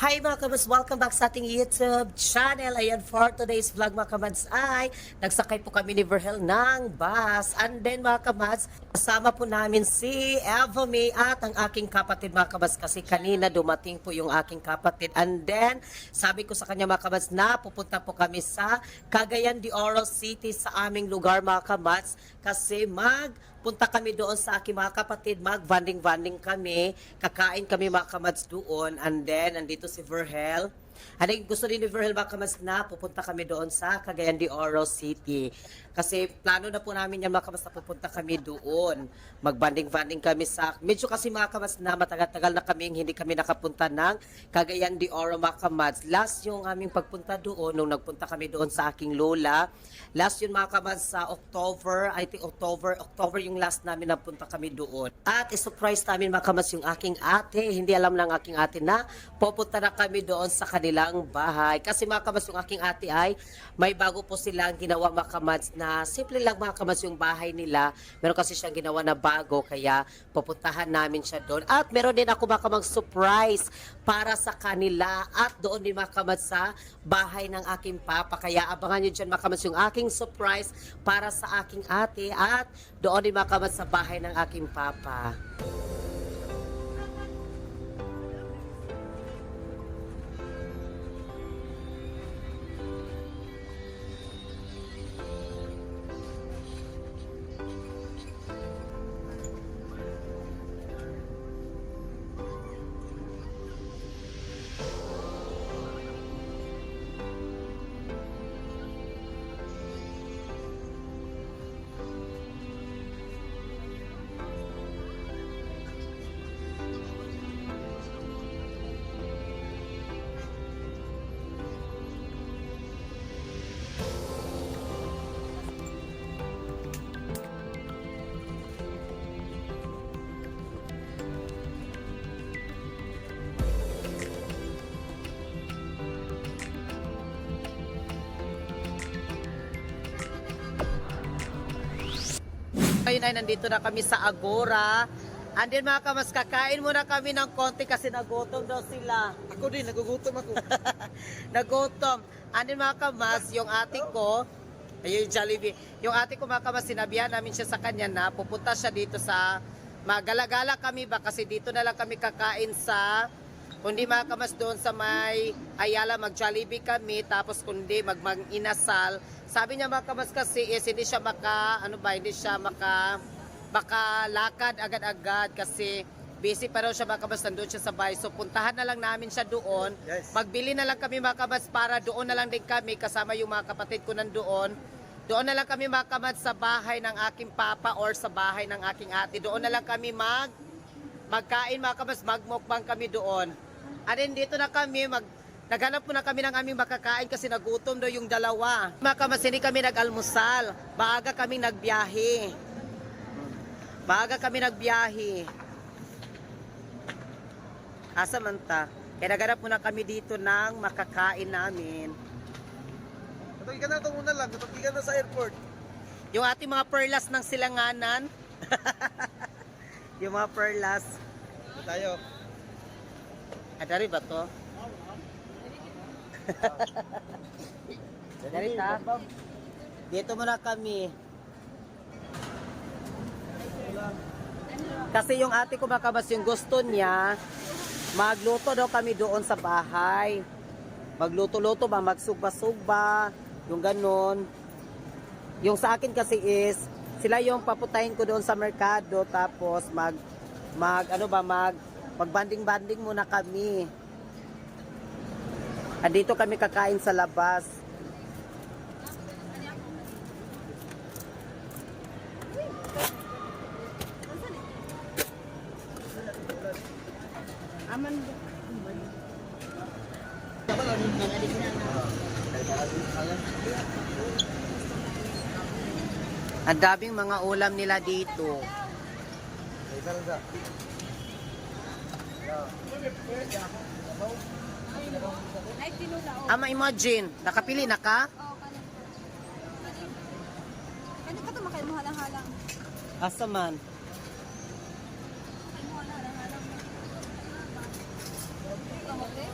Hi mga kabats, welcome back sa ating YouTube channel. Ayan, for today's vlog mga kabats ay nagsakay po kami ni Verhel ng bus. And then mga kabats, kasama po namin si Eva May at ang aking kapatid mga kabats kasi kanina dumating po yung aking kapatid. And then, sabi ko sa kanya mga kabats na pupunta po kami sa Cagayan de Oro City sa aming lugar mga kabats kasi punta kami doon sa aking mga kapatid, mag-vanding-vanding kami, kakain kami mga kamads doon, and then, nandito si Verhel. Ano gusto din ni Verhel mga kamads na pupunta kami doon sa Cagayan de Oro City. Kasi plano na po namin yan mga kamads na pupunta kami doon. Mag-banding-banding kami sa, medyo kasi mga kamads na matagal-tagal na kami, hindi kami nakapunta ng Cagayan de Oro mga kamads. Last yung aming pagpunta doon, nung nagpunta kami doon sa aking lola. Last yun mga kamads sa October, I think October yung last namin napunta kami doon. At isurprise namin mga kamads yung aking ate. Hindi alam ng aking ate na pupunta na kami doon sa kanilang bahay. Kasi mga kamads yung aking ate ay may bago po silang ginawa mga kamads na simple lang mga kamads yung bahay nila. Meron kasi siyang ginawa na bago kaya pupuntahan namin siya doon. At meron din ako mga kamads surprise para sa kanila at doon din mga kamads sa bahay ng aking papa. Kaya abangan nyo dyan mga kamads yung aking surprise para sa aking ate at doon din mga kamads sa bahay ng aking papa. Ngayon ay nandito na kami sa Agora. And then mga kamas, kakain muna kami ng konti kasi nagutom daw sila. Ako din, nagugutom ako. Nagutom. And then mga kamas, yung ate ko, ayun yung Jollibee. Yung ate ko mga kamas, sinabihan namin siya sa kanya na pupunta siya dito sa, magala-gala kami ba kasi dito na lang kami kakain sa, kundi mga kamas doon sa may Ayala, mag-Jollibee kami, tapos kundi mag-inasal. Sabi niya mga kamas kasi is hindi siya hindi siya makalakad agad-agad kasi busy pa raw siya mga kamas, nandun siya sa bahay. So puntahan na lang namin siya doon. Yes. Magbili na lang kami mga kamas para doon na lang din kami kasama yung mga kapatid ko nandoon. Doon na lang kami mga kamas sa bahay ng aking papa or sa bahay ng aking ate. Doon na lang kami magkain mga kamas, magmukbang kami doon. At then dito na kami naghanap po na kami ng aming makakain kasi nagutom daw yung dalawa. Mga kamas, hindi kami nag-almusal. Maaga kami nagbiyahe. Asa man ta? Kaya naghanap muna kami dito ng makakain namin. Natagi ka na ito muna lang, natagi ka na sa airport. Yung ating mga perlas ng silanganan. Yung mga perlas. Ito tayo. Dari ba to? Dari ta? Dito muna kami. Kasi yung ate ko makabas yung gusto niya, magluto daw kami doon sa bahay. Magluto-luto ba, magsugba-sugba, yung ganun. Yung sa akin kasi is, sila yung paputahin ko doon sa merkado, tapos magbanding-banding muna kami. Andito kami kakain sa labas. Aman. Ang daming mga ulam nila dito. Imagine, nakapili na ka? Oo, kano ka ito makay mo halang-halang. Asa man? Makay mo halang-halang. Kamote?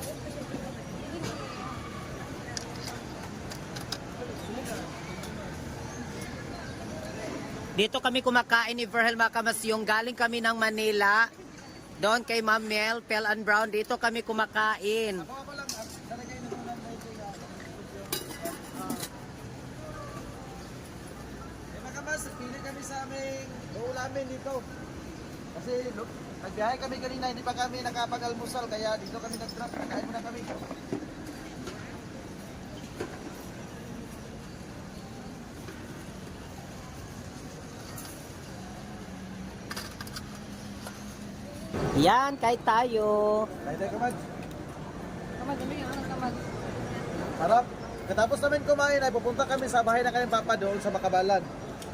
Dito kami kumakain ni Verhel mga kamas, yung galing kami ng Manila. Doon kay Ma'am Mel, Pel and Brown, dito kami kumakain. Ako pa lang, lalagay na muna tayo sa mga kamas, pili kami sa aming ulamin dito. Kasi nagbiyahe kami kanina, hindi pa kami nakapag-almusal, kaya dito kami nag-drop, nakain muna kami. Yan, kahit tayo. Kaya tayo kamad. Kamad, ano yun? Ano kamad? Harap. Katapos namin kumain ay pupunta kami sa bahay na kanyang papa doon sa Makabalan.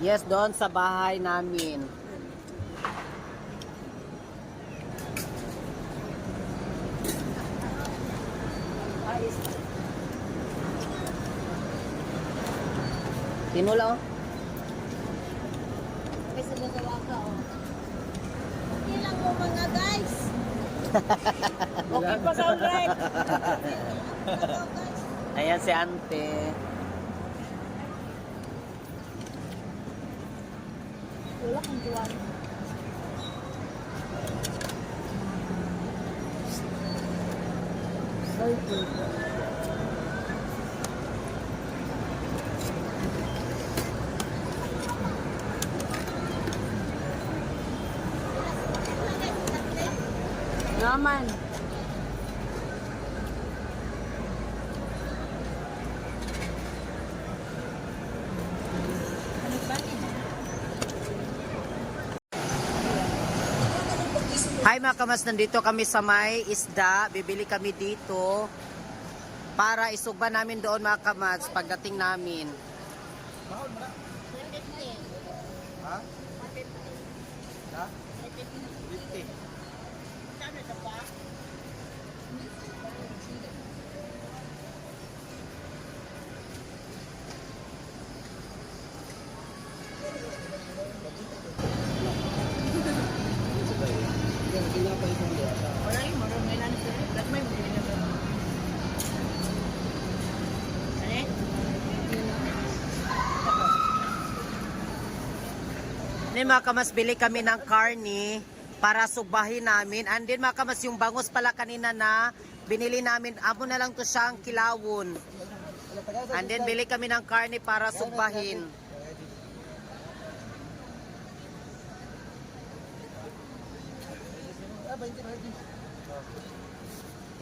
Yes, doon sa bahay namin. Tinula, oh. Kasi nagawa ka, oh. Okay lang mo mga guys. Okay pa sa ulit. Ito, guys. Ayan si ante. Wala kang juwan. So good. Naman. Hi mga kamas, nandito kami sa may isda. Bibili kami dito para isugba namin doon mga kamas pagdating namin. Mahal mo na. Ha? Ha? 50. Wala yung marunong ilan sir. Lahat may bumili na ba? Ano? Then mga kamas, bili kami ng karni para sugbahin namin. And then mga kamas, yung bangus pala kanina na binili namin, amo na lang to siyang kilawon. And then bili kami ng karni para sugbahin.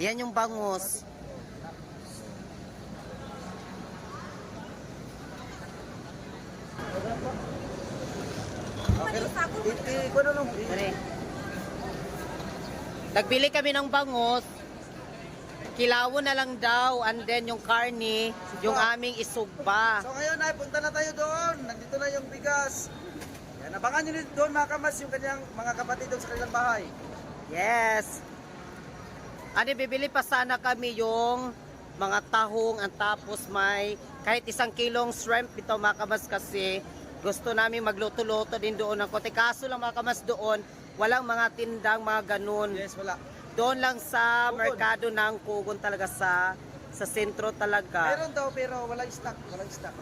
Yan yung bangus. Ko na lang. Dali. Nagbili kami ng bangus. Kilawon na lang daw. And then yung karni, yung aming isugba. So ngayon ay punta na tayo doon. Nandito na yung bigas. Yan, abangan nyo doon mga kamas yung kanyang mga kapatid doon sa kanilang bahay. Yes. Ano, bibili pa sana kami yung mga tahong at tapos may kahit 1 kilong shrimp dito mga kamas kasi gusto namin magluto-luto din doon ng kote. Kaso lang mga kamas doon, walang mga tindang mga ganun. Yes, wala. Doon lang sa Kugon. merkado ng Kugon talaga sa sentro talaga. Meron daw pero walang stock. Walang stock.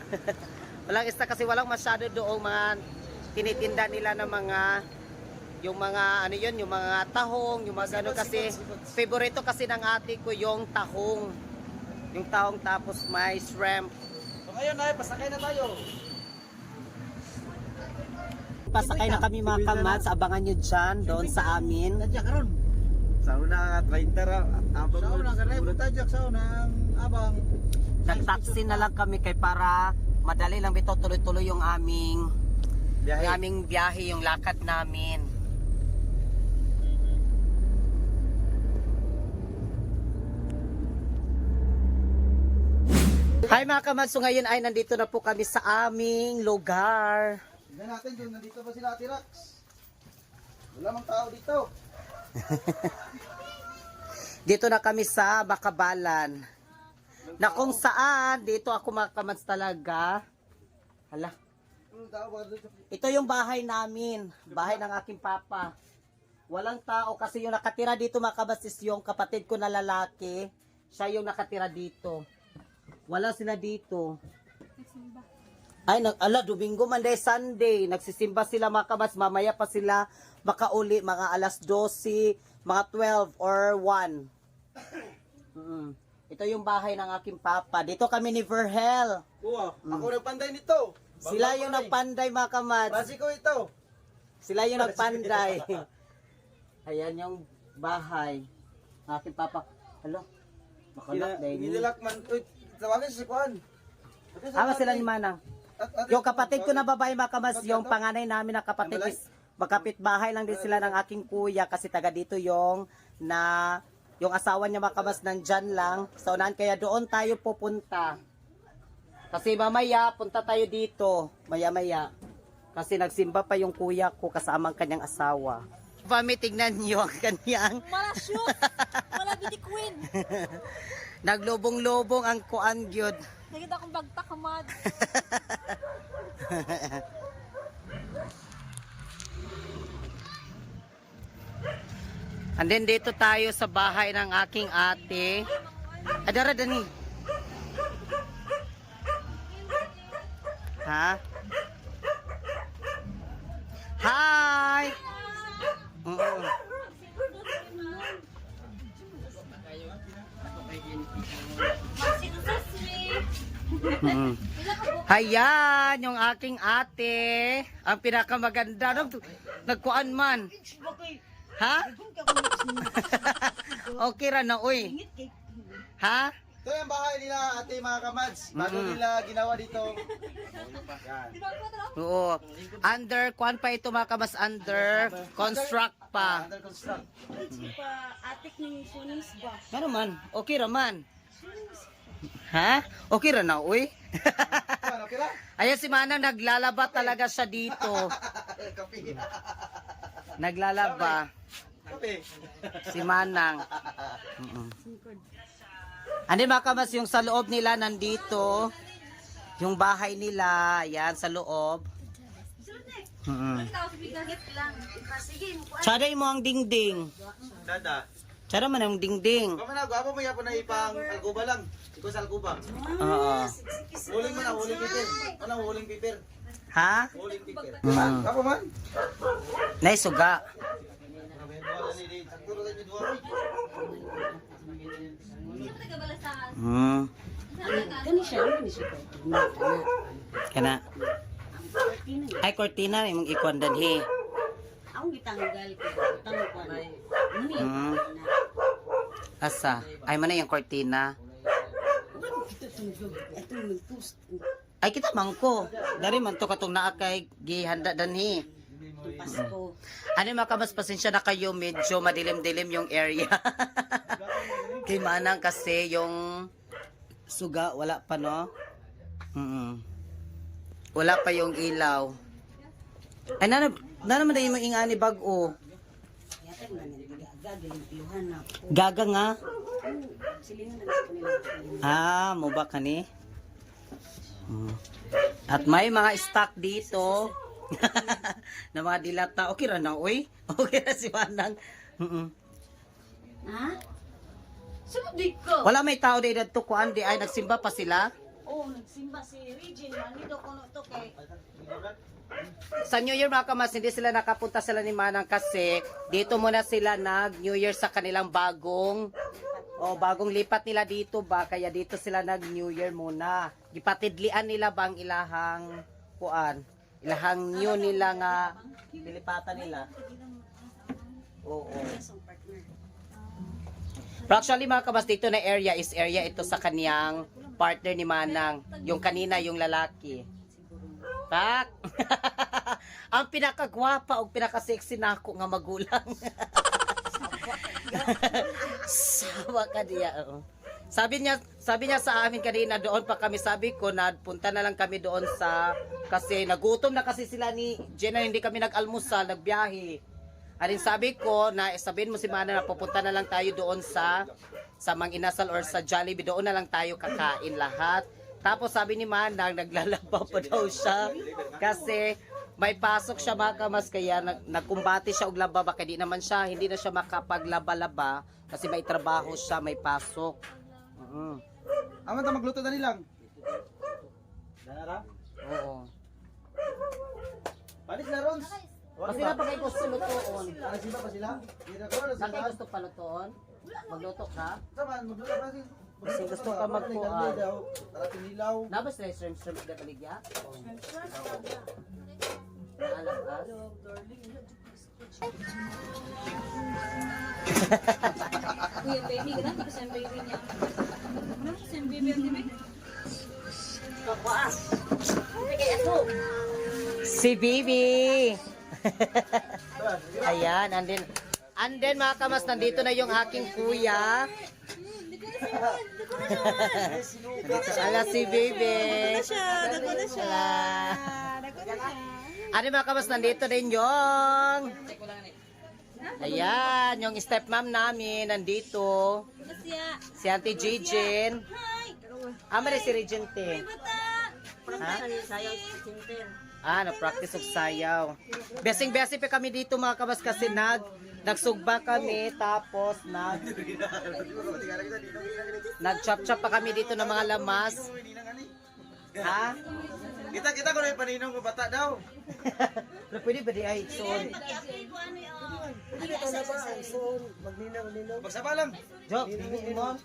Walang isa kasi walang masyado doong mga tinitinda nila ng mga yung mga ano yun, yung mga tahong, yung mga gano'n kasi Seafoods. favorito kasi ng ate ko yung tahong. Yung tahong tapos may shrimp. So ngayon ay pasakay na tayo. Pasakay na kami mga kamats, abangan nyo dyan doon sa amin. Tadyak karon. Sauna 30 ra. Abang sauna ka tadyak sauna ang abang. Nag-taxi na lang kami kay para madali lang bitaw tuloy-tuloy yung aming biyahe, yung lakad namin. Hi mga kamats, so ngayon ay nandito na po kami sa aming lugar. Tingnan natin kung nandito ba sila Ate Rax. Wala mang tao dito. Dito na kami sa Bakabalan. Na kung saan, dito ako mga kamats talaga. Hala. Walang tao ba dito? Ito yung bahay namin. Bahay ng aking papa. Walang tao kasi yung nakatira dito mga kamats is yung kapatid ko na lalaki. Siya yung nakatira dito. Wala sila dito. Ay, Domingo, Monday, Sunday. Nagsisimba sila mga kamas. Mamaya pa sila makauli, mga alas 12, mga 12 or 1. Ito yung bahay ng aking papa. Dito kami ni Verhel. Oo, ako nagpanday nito. Sila yung nagpanday mga kamats. Basi ko ito. Sila yung nagpanday. Ayan yung bahay. Ng aking papa. Alo, makalak dahil. Ginilak man. Uy, tawagin si Kuan. Ama sila ni Manang. Yung kapatid ko na babae mga kamas, yung panganay namin na kapatid is magkapit bahay lang din sila ng aking kuya kasi taga dito yung asawa niya mga kamas nandyan lang. So unahan kaya doon tayo pupunta. Kasi mamaya punta tayo dito, maya-maya. Kasi nagsimba pa yung kuya ko kasama ang kanyang asawa. Pami, tignan niyo ang kanyang. Mala shoot. Mala beauty queen. Naglubong-lubong ang kuan gyud. Nakita akong bagtak hamad. And then dito tayo sa bahay ng aking ate. Adara dani. Ha? Hi. Oo. Mm. Hayan, yung aking ate. Ang pinakamaganda. Nagkuan man. Ha? Okay ra na, uy. Ha? Ito yung bahay nila, ate mga kamads. Bago nila ginawa dito. Yan. Oo. Under, kuan pa ito mga kamas, under construct pa. Under construct. Atik ng sunis ba? Ano man? Okay ra man. Ha? Okay ra na, uy. Ano, okay lang? Ayan si Manang, naglalaba talaga siya dito. Kape. Naglalaba. Kape. Si Manang. Ano mga kamas, yung sa loob nila nandito. Yung bahay nila, yan sa loob. Tsaday mo ang dingding. Dada. Tsara man ang dingding. Kung na, gwapo mo yapon na ipang alkuba lang. Ikaw sa alkuba. Oo. Huling mo na, huling piper. Ano, huling piper? Ha? Huling piper. Gwapo man. Naisuga. Hmm. Kana. Ay, kortina imong ikuan danhi. Ang gitanggal ko. Tanggal ko na. Hmm. Asa? Ay, mana yung kortina? Ay, kita mangko. Dari man to katong naa kay gihanda danhi. Pasko. Ano mga kabas, pasensya na kayo, medyo madilim-dilim yung area. Kay Manang kasi yung suga, wala pa no? Wala pa yung ilaw. Ay, naman na yung ingani bag-o. Gaga nga. Ah, mo ba kani? At may mga stock dito. Na mga dilata. Okay ra na, uy. Okay ra si Manang. Ha? Sumudi ko. Wala may tao dito kuan di ay nagsimba pa sila. Oh, nagsimba si Regine. Nandito ko no to kay. Sa New Year mga kamas, hindi sila nakapunta sila ni Manang kasi dito muna sila nag New Year sa kanilang bagong lipat nila dito ba, kaya dito sila nag New Year muna. Gipatidlian nila bang ilahang kuan, ilahang new nila nga dilipatan nila. Oo. Pero actually mga kabas, dito na area is area ito sa kaniyang partner ni Manang. Yung kanina, yung lalaki. Tak! Ang pinakagwapa o pinakasexy na ako nga magulang. Sawa ka diya. Oh. Sabi niya sa amin kanina, doon pa kami, sabi ko na punta na lang kami doon kasi nagutom na kasi sila ni Jenna, hindi kami nag-almusal, nagbiyahe. Alin sabi ko na sabihin mo si Mana na pupunta na lang tayo doon sa Mang Inasal or sa Jollibee, doon na lang tayo kakain lahat. Tapos sabi ni Manang, naglalaba pa daw siya kasi may pasok siya mga kamas, kaya nagkumbati siya og laba, baka hindi na siya makapaglaba-laba kasi may trabaho siya, may pasok. Aman ta magluto na nilang. Danara? Oo. Panis na Rons. Kasi na pagay gusto lutoon. Panis ba pa sila? Hindi ko na Nakay sila. gusto pa lutoon? Magluto ka? Saman, magluto pa rin. Kasi gusto ka magkuhan. Tara pinilaw. Nabas na yung shrimp na baligya? Naalabas? Kuya baby, ganun ko sa baby niya. Ano sa baby ang baby? Si Bibi! Ayan, and then mga kamas, nandito na yung aking kuya. Ala si Bibi. Dako na siya. Ano mga kamas, nandito din yung... Ayan, yung stepmom namin, nandito. Siya. Si Auntie Jijin. Hi. Amare si Regente. Bata. Ha? Sayaw sinter. Na-practice of sayaw. Besing-besi pa kami dito mga kabas kasi nagsugba kami tapos nag-chop-chop pa kami dito ng mga lamas. Ha? Kita ko na yung paninong ko bata daw. Pero pwede ba di ay soon? Pwede na na ba? Soon, magninaw-ninaw. Magsaba lang. Jok, hindi mo?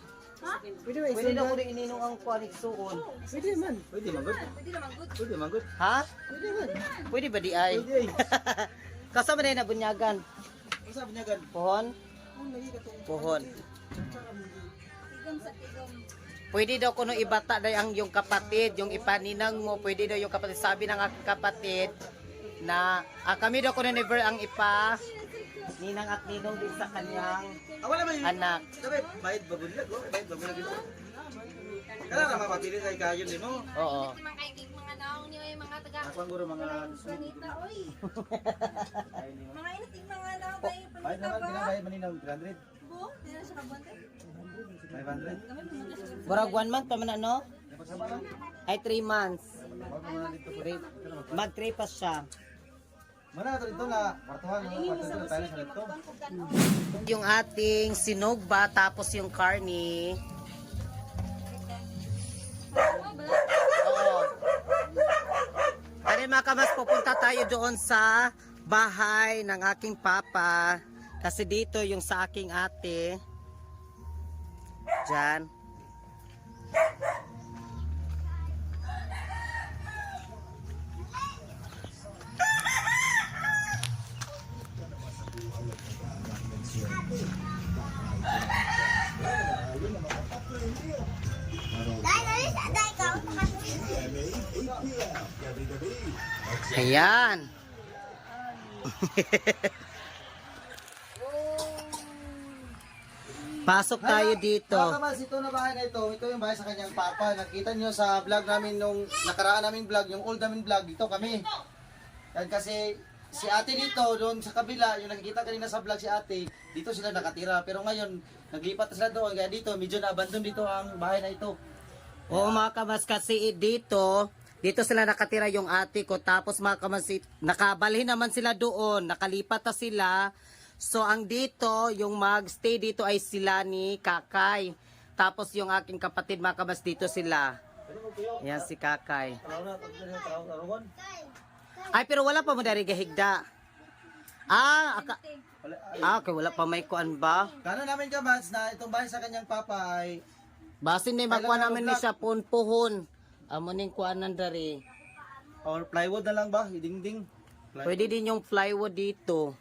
Pwede na ko rin ininong ang kuanik soon. Pwede man. Pwede man good. Pwede man good. Ha? Pwede man. Pwede ba di ay? Pwede. Kasama na yun na bunyagan. Ang sabi niya gan. Pohon? Pohon. Pwede daw kuno ibata daw ang yung kapatid, yung ipaninang mo, pwede daw yung kapatid. Sabi ng aking kapatid na kami daw kuno never ang ipa ninang at ninong din sa kanyang Wala man yun. anak. Sabi, bayad babulag. Bayad babulag ito. Kaya na mapapili tayo kayo din, no? Oo. Mga naong niyo yung mga taga. Ako ang guro mga... Panita, oy. Mga inating mga naong tayo Bayad panita naman, ba? kailang bayad maninang 300. Bo, hindi na siya kabante. 500. Murag 1 month pa man ano? Napagsama lang. Ay 3 months. Huwag mo na dito. Mag 3 pa siya. Mana ito na kwartuhan, kwartuhan na tayo sa dito. Yung ating sinugba tapos yung karni. Oo. Kaya mga kamas, pupunta tayo doon sa bahay ng aking papa. Kasi dito yung sa aking ate. Diyan. Ayan. Pasok tayo dito. Mga kamas, ito na bahay na ito yung bahay sa kanyang papa. Nakita nyo sa vlog namin nung nakaraan namin vlog, yung old namin vlog, dito kami. Yan kasi si ate dito, doon sa kabila, yung nakikita kanina sa vlog si ate, dito sila nakatira. Pero ngayon, naglipat na sila doon, kaya dito, medyo na-abandon dito ang bahay na ito. Oo mga kamas, kasi dito sila nakatira yung ate ko. Tapos mga kamas, nakabalhin naman sila doon, nakalipat na sila. So ang dito, yung mag-stay dito ay sila ni Kakay. Tapos yung aking kapatid mga kamas, dito sila. Yan si Kakay. Ay pero wala pa mo dari gahigda. Okay, wala pa may kuan ba? Kano namin kamas na itong bahay sa kanyang papa ay Basin na magkuha namin ni siya punpuhon. Amo ning kuanan dari. or plywood na lang ba? Hidingding. Pwede din yung plywood dito.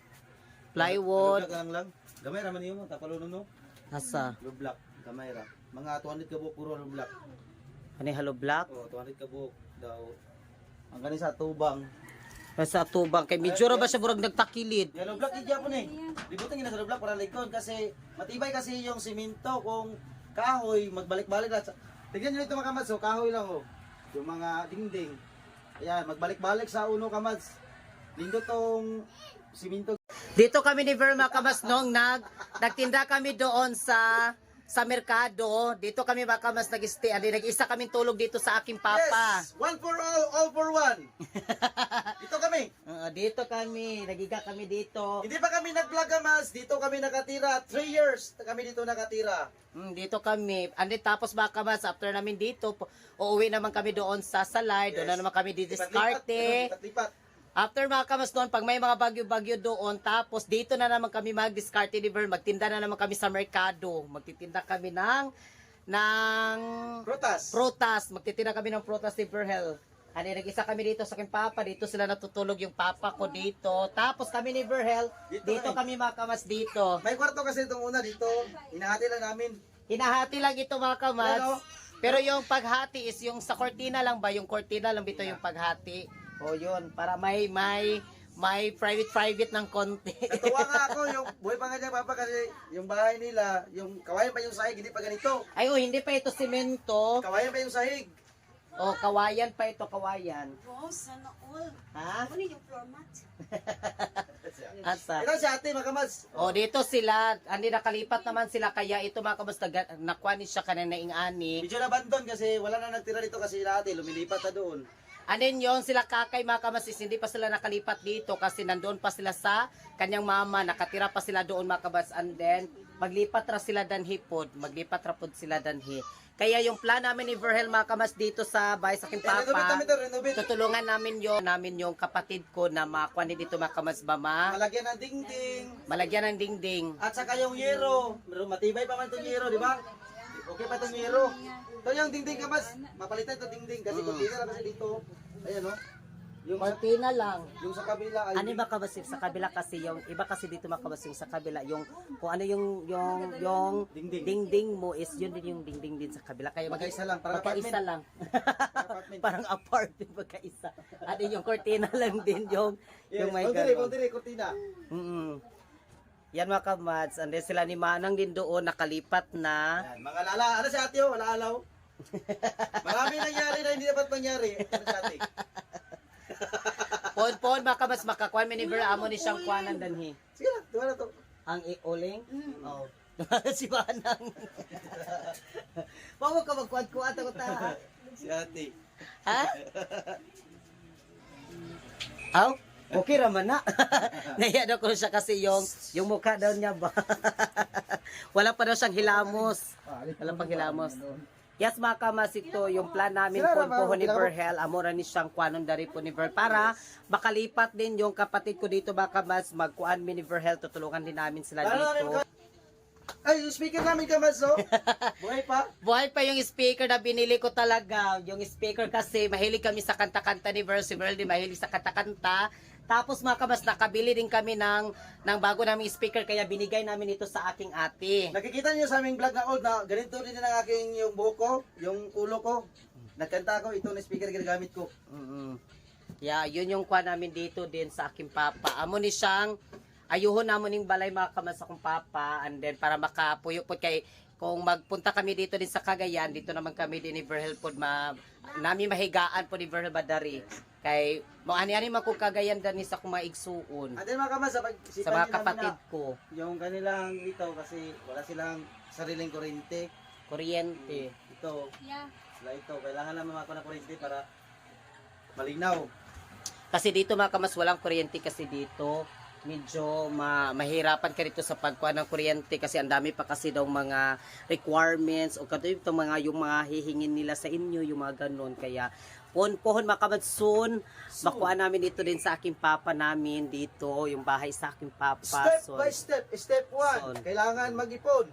Plywood. lang. Gamay ra man niyo mo tapalunong no. Asa? Low block, gamay ra. Mga 200 ka buok puro low block. Ano yung hollow block? Oh, 200 ka buok daw. Ang ganin sa tubang. Nasa tubang. Kay medyo ra ba siya burag nagtakilid? Yellow block idya po ni. Libutan gina sa low block para likod kasi matibay kasi yung simento kung kahoy magbalik-balik na. Tignan niyo ito mga kamads, so kahoy lang oh. Yung mga dingding. Ayan, magbalik-balik sa uno kamads. Lindo tong simento. Dito kami ni Verma Kamas nung nagtinda kami doon sa sa merkado. Dito kami baka mas nag-stay. Nag-isa kaming tulog dito sa aking papa. Yes! One for all for one. Dito kami. Dito kami. Nagiga kami dito. Hindi pa kami nag-vlog Kamas. Dito kami nakatira. 3 years kami dito nakatira. Dito kami. Tapos baka mas after namin dito, uuwi naman kami doon sa Salay. Doon na naman kami didiskarte. Lipat-lipat. After mga kamas doon, pag may mga bagyo-bagyo doon, tapos dito na naman kami mag-discarte liver, magtinda na naman kami sa merkado. Magtitinda kami ng Prutas. Magtitinda kami ng prutas ni Verhel. Nag-isa kami dito sa aking papa. Dito sila natutulog yung papa ko dito. Tapos kami ni Verhel, dito kami mga kamas dito. May kwarto kasi itong una dito. Hinahati lang namin. Hinahati lang ito mga kamas. Pero, Pero yung paghati is yung sa kortina lang ba? Yung kortina lang dito yung paghati. O yun, para may private ng konti. Natuwa nga ako, yung buhay pa nga niya, Papa, kasi yung bahay nila, yung kawayan pa yung sahig, hindi pa ganito. Ay, hindi pa ito simento. Kawayan pa yung sahig. O, kawayan pa ito, kawayan. Wow, sana all. Ha? Ano yung floor mat? Asa? Ito si ate, makamas. O, dito sila, nakalipat naman sila, kaya ito mga kamas, nakuha ni siya kanina ingani. Medyo nabandon kasi wala na nagtira dito kasi sila ate, lumilipat na doon. Anin yon sila kakay mga kamasis, hindi pa sila nakalipat dito kasi nandoon pa sila sa kanyang mama, nakatira pa sila doon mga kabas, and then maglipat ra sila danhi pod, maglipat ra pod sila danhi. Kaya yung plan namin ni Verhel mga kamas dito sa bahay sa aking papa, tutulungan namin yung kapatid ko na makuha ni dito mga kamas ba Malagyan ng dingding. malagyan ng dingding. At saka yung yero. Matibay pa man itong yero, di ba? Okay pa itong yero. Ito yung dingding Kamas. Mapalitan ito dingding kasi kontina lang kasi dito. Ayan o. Yung Cortina lang. yung sa kabila ay Ano ba kabasik sa kabila kasi yung iba kasi dito makabasik sa kabila yung kung ano yung dingding mo is yun din yung dingding din sa kabila kaya magkaisa lang. Parang magkaisa apartment. lang. Apartment. Parang apartment magkaisa. Ano yung cortina lang din yung Yes, may konti, kortina. Yan mga kamads, and then sila ni Manang din doon nakalipat na. Yan, mga lala. Ano si ate o? Wala alaw. Marami nangyari na hindi dapat mangyari. Ano si ate? Pon mga kamads, makakuan miniver amo ni siyang kuanan danhi. Sige lang, tuwa na to. Ang iuling? Oo. Si Manang. Bawa ka magkuat-kuat ako ta. Si ate. Ha? Aw? Okay raman na. Naiya daw ko siya kasi yung mukha daw niya ba. Wala pa daw siyang hilamos. Wala pang hilamos. Yes, mga kamas, ito yung plan namin po ni Verhel. Amora ni siyang kuanon dari po ni Verhel. Para makalipat din yung kapatid ko dito, mga kamas, magkuan mi ni Verhel. Tutulungan din namin sila dito. Ay, yung speaker namin Kamas, oh. Buhay pa. Buhay pa yung speaker na binili ko talaga. Yung speaker kasi mahilig kami sa kanta-kanta ni Verhel. Si Verhel din mahilig sa kanta-kanta. Tapos mga kamas, nakabili din kami ng bago naming speaker kaya binigay namin ito sa aking ate. Nakikita niyo sa aming vlog na old na ganito din ang aking yung buhok ko, yung ulo ko. Nagkanta ko, ito na speaker ginagamit ko. Yeah, yun yung kuha namin dito din sa aking papa. Amo ni siyang ayuhon namon ning balay mga kamas akong papa, and then para makapuyupot kay kung magpunta kami dito din sa Cagayan, dito naman kami din ni Verhel pod nami mahigaan po ni Verhel Badari. Kay mo ani-ani man ko Cagayan dani sa kumaigsuon. At then mga kamas, Sa mga kapatid ko, yung kanilang ito kasi wala silang sariling kuryente. kuryente. Ito, Yeah. sila ito. Kailangan naman ako ng kuryente para malinaw. Kasi dito mga kamas walang kuryente kasi dito. Medyo mahirapan ka dito sa pagkuha ng kuryente kasi ang dami pa kasi daw mga requirements o kato ito yung mga hihingin nila sa inyo, yung mga ganun. Kaya pohon mga kamas, soon makuha namin dito din sa aking papa namin dito, yung bahay sa aking papa. Step by step. Step 1, Son. kailangan mag-ipon.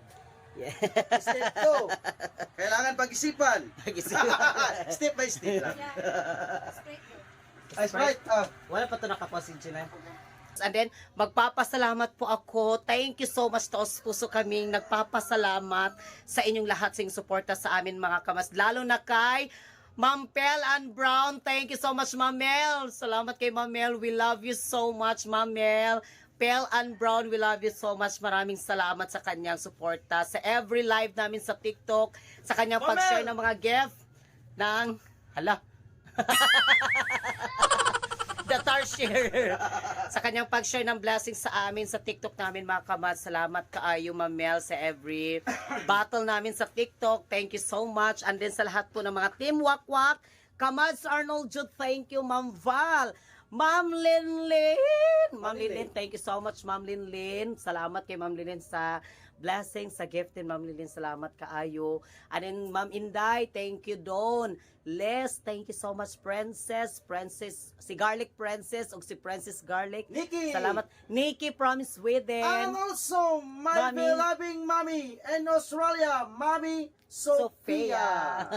Yeah. Step 2, kailangan pag-isipan. Step by step lang. Ay, Sprite. Wala pa ito nakapasin na. And then, magpapasalamat po ako. Thank you so much, taos puso kaming nagpapasalamat sa inyong lahat sa inyong suporta sa amin mga kamas. Lalo na kay Ma'am Pel and Brown. Thank you so much, Ma'am Mel. Salamat kay Ma'am Mel. We love you so much, Ma'am Mel. Pel and Brown, we love you so much. Maraming salamat sa kanyang suporta. Sa every live namin sa TikTok, sa kanyang pag-share ng mga gift ng... Hala. the tar share. Sa kanyang pag-share ng blessing sa amin sa TikTok namin mga kamads. Salamat kaayo Ma'am Mel sa every battle namin sa TikTok. Thank you so much. And then sa lahat po ng mga team Wakwak, Kamads Arnold Jude, thank you Ma'am Val. Ma'am Linlin. Ma'am Linlin, thank you so much Ma'am Linlin. Salamat kay Ma'am Linlin sa blessing, sa gift din Ma'am Linlin. Salamat kaayo. And then Ma'am Inday, thank you Don. Les, thank you so much Princess, si Garlic Princess o si Princess Garlic. Nikki. Salamat. Nikki from Sweden. And also, my Mommy. beloved mommy in Australia, Mommy Sophia.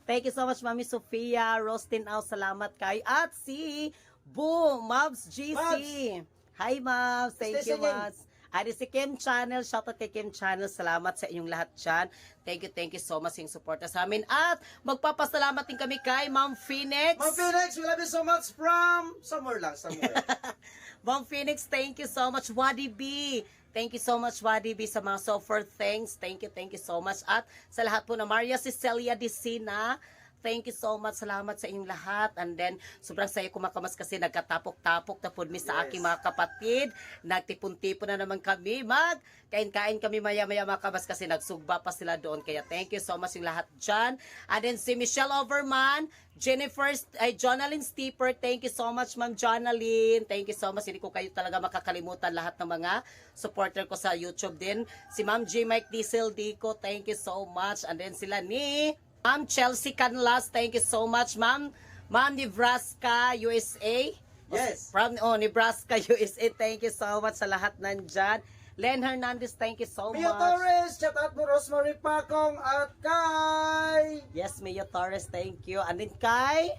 Thank you so much, Mami Sophia. Rostin Au, salamat kay. At si Mabs GC. Mabs. Hi, Mabs. Thank Stay you, singing. Mabs. At si Kim Channel. Shout out kay Kim Channel. Salamat sa inyong lahat dyan. Thank you so much yung suporta sa amin. At magpapasalamat din kami kay Ma'am Phoenix. Ma'am Phoenix, we love you so much from somewhere. Ma'am Phoenix, thank you so much. Wadi B. Thank you so much, Wadi B, sa mga software things. Thank you so much. At sa lahat po na Maria Cecilia Dicina, thank you so much. Salamat sa inyong lahat. And then, sobrang saya ko makamas kasi nagkatapok-tapok na po mi sa aking mga kapatid. Nagtipon-tipon na naman kami. Kain-kain kami maya-maya makamas kasi nagsugba pa sila doon. Kaya thank you so much yung lahat dyan. And then si Michelle Overman, Jonalyn Steeper, thank you so much Ma'am Jonalyn. Thank you so much. Hindi ko kayo talaga makakalimutan lahat ng mga supporter ko sa YouTube din. Si Ma'am J. Mike Diesel Dico, thank you so much. And then sila ni Ma'am Chelsea Canlas, thank you so much. Ma'am Nebraska, USA. Yes. From Nebraska, USA, thank you so much sa lahat nandyan. Len Hernandez, thank you so Mia much. Torres, shout out mo Rosemary Pacong at kay... Yes, Mia Torres, thank you. And then kay...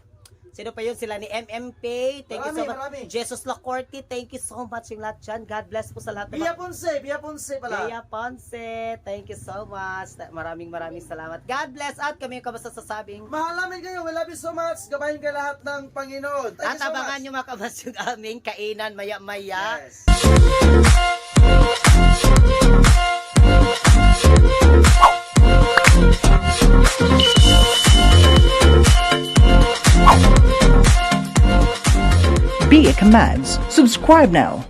Sino pa yun? Sila ni MMP. Thank you so much. Marami. Jesus Lacorte, thank you so much yung lahat dyan. God bless po sa lahat. Bia Ponce pala. Bea Ponce, thank you so much. Maraming salamat. God bless. At kami yung kabasa sasabing. Mahal namin kayo. We love you so much. Gabahin ka lahat ng Panginoon. Thank At you so abangan much. nyo makabas yung aming kainan maya-maya. Yes. Be a Commands. Subscribe now.